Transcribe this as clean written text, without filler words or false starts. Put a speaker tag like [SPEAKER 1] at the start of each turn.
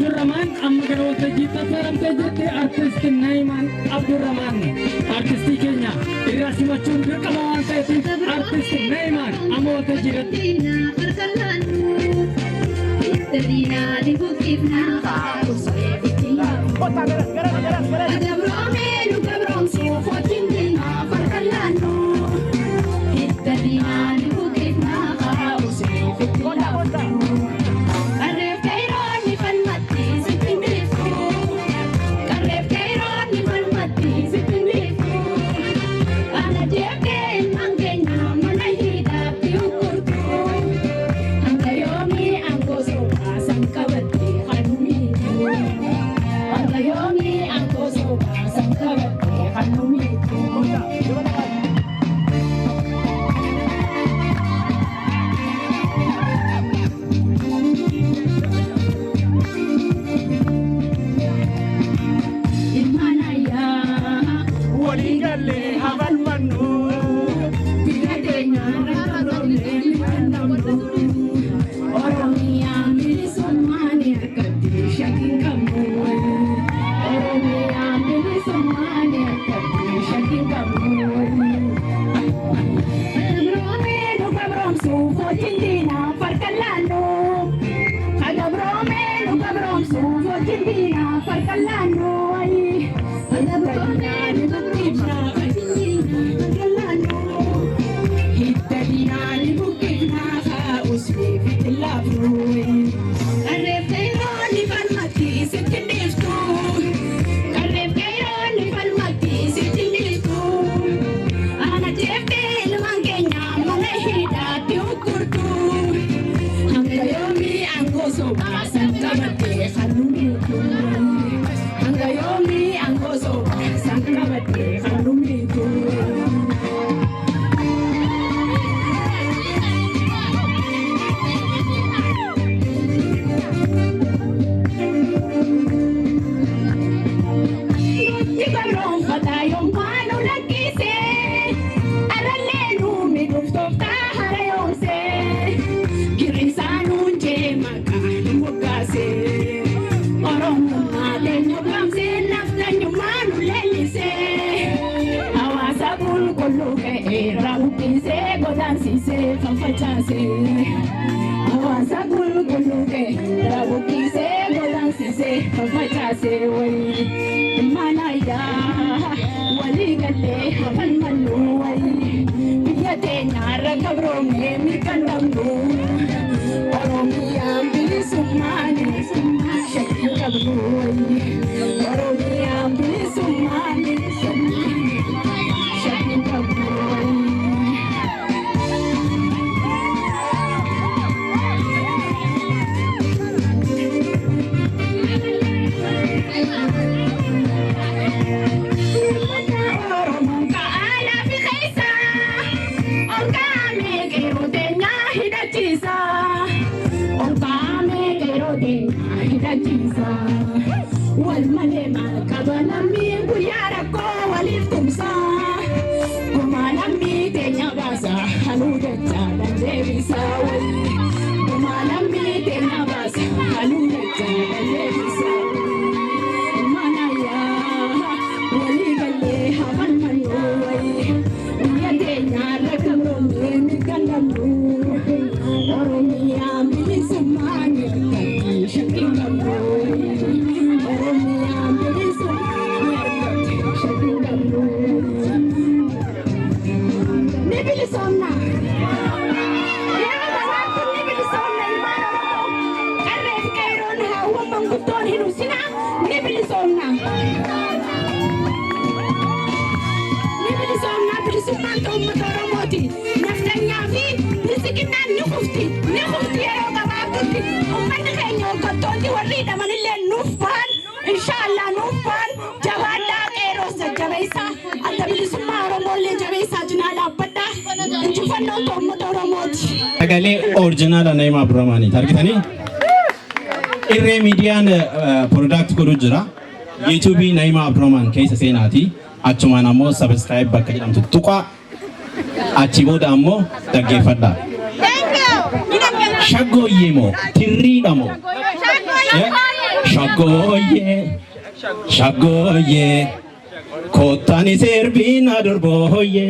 [SPEAKER 1] Abdurrahman amma gara waltajjiitti affeeramtee jirti artist Naayimaan Abdurrahman artistii keenya irraa simachuun dirqama waan ta'eef artist Naayimaan amma waltajjiirratti.
[SPEAKER 2] Sagalee original Naayimaa Abdurrahman argitanii irree miidiyaan product godhu jira YouTube Naayimaa Abdurrahman keessa seenaati achumaan ammoo subscribe bakka jedhamtu tuqa achi booda ammoo dhaggeeffadha. Shaggooyyee moo tirriidha moo shagoye kottani serbina durboye